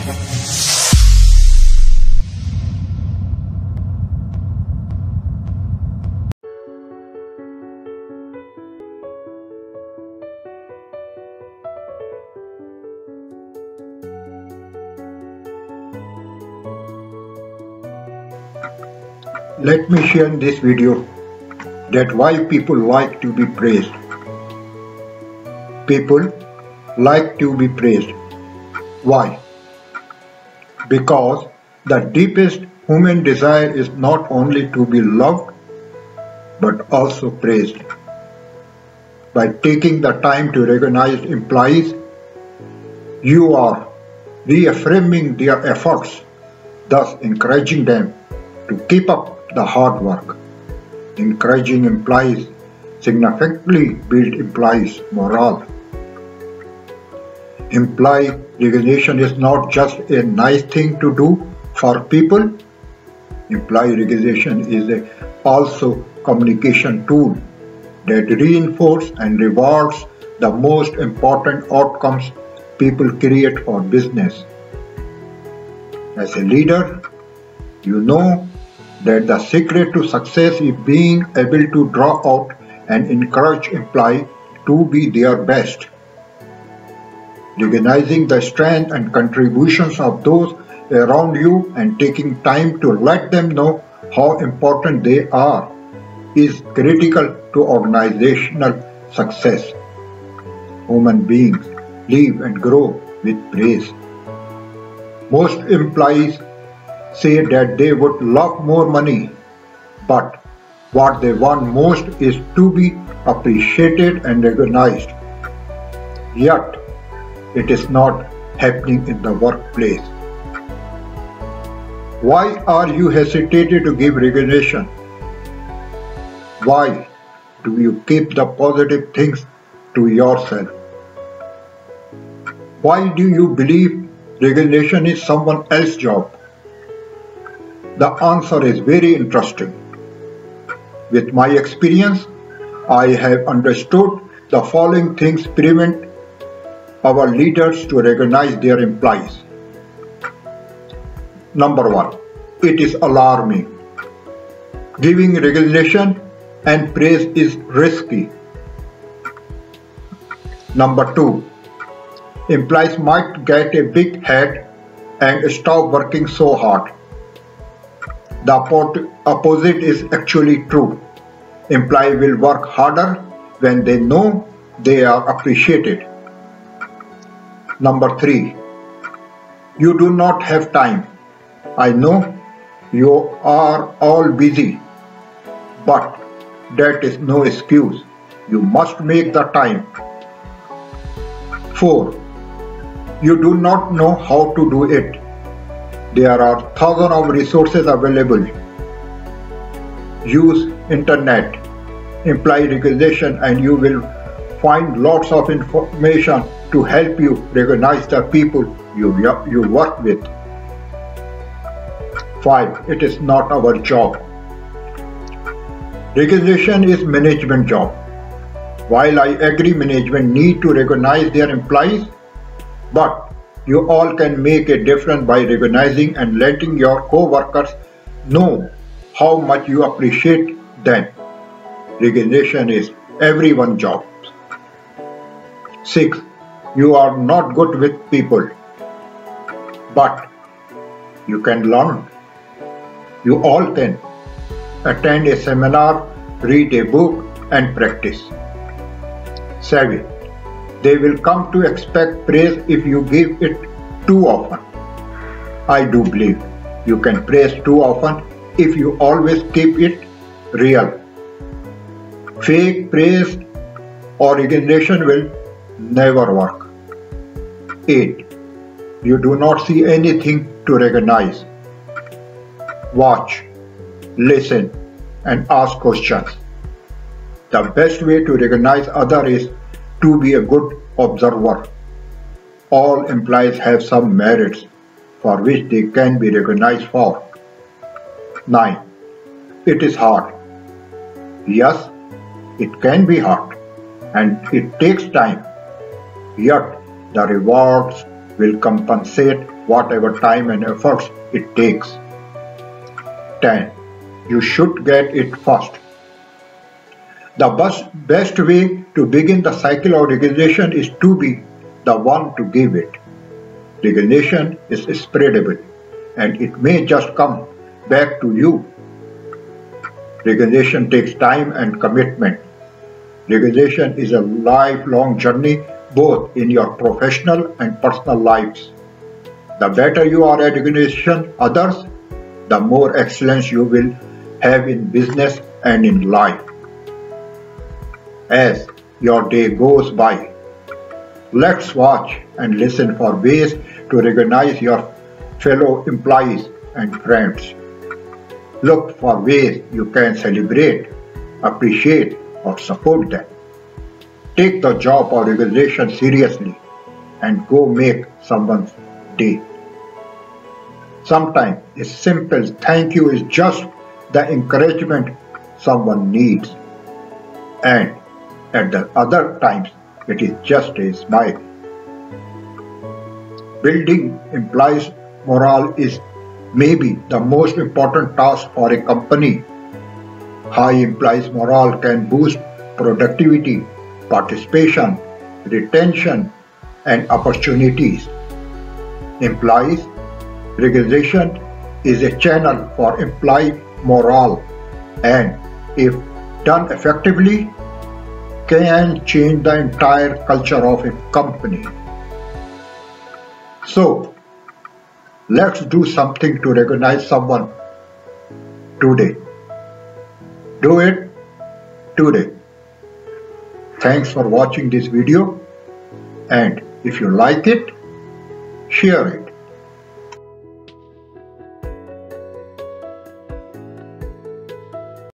Let me share in this video that why people like to be praised. People like to be praised. Why? Because the deepest human desire is not only to be loved but also praised. By taking the time to recognize employees, you are reaffirming their efforts, thus encouraging them to keep up the hard work. Encouraging employees significantly build employees' morale. Employee recognition is not just a nice thing to do for people. Employee recognition is also a communication tool that reinforces and rewards the most important outcomes people create for business. As a leader, you know that the secret to success is being able to draw out and encourage employees to be their best. Recognizing the strength and contributions of those around you and taking time to let them know how important they are is critical to organizational success. Human beings live and grow with praise. Most employees say that they would love more money, but what they want most is to be appreciated and recognized. Yet, it is not happening in the workplace. Why are you hesitating to give recognition? Why do you keep the positive things to yourself? Why do you believe recognition is someone else's job? The answer is very interesting. With my experience, I have understood the following things prevent our leaders to recognize their employees. Number one, it is alarming. Giving recognition and praise is risky. Number two, employees might get a big head and stop working so hard. The opposite is actually true. Employees will work harder when they know they are appreciated. Number three, you do not have time. I know you are all busy, but that is no excuse. You must make the time. 4. You do not know how to do it. There are thousands of resources available. Use internet, employee recognition, and you will find lots of information to help you recognize the people you work with. 5. It is not our job. Recognition is management job. While I agree management need to recognize their employees, but you all can make a difference by recognizing and letting your co-workers know how much you appreciate them. Recognition is everyone's job. 6. You are not good with people, but you can learn. You all can attend a seminar, read a book, and practice. 7. They will come to expect praise if you give it too often. I do believe you can praise too often if you always keep it real. Fake praise or recognition will never work. 8. You do not see anything to recognize. Watch, listen, and ask questions. The best way to recognize others is to be a good observer. All employees have some merits for which they can be recognized for. 9. It is hard. Yes, it can be hard and it takes time. Yet the rewards will compensate whatever time and efforts it takes. 10. You should get it first. The best way to begin the cycle of recognition is to be the one to give it. Recognition is spreadable, and it may just come back to you. Recognition takes time and commitment. Recognition is a lifelong journey both in your professional and personal lives. The better you are at recognition others, the more excellence you will have in business and in life. As your day goes by, let's watch and listen for ways to recognize your fellow employees and friends. Look for ways you can celebrate, appreciate, or support them. Take the job of recognition seriously and go make someone's day. Sometimes a simple thank you is just the encouragement someone needs, and at the other times it is just a smile. Building employees' morale is maybe the most important task for a company. High employees' morale can boost productivity, participation, retention, and opportunities. Employees' recognition is a channel for employee morale and, if done effectively, can change the entire culture of a company. So, let's do something to recognize someone today. Do it today. Thanks for watching this video, and if you like it, share it.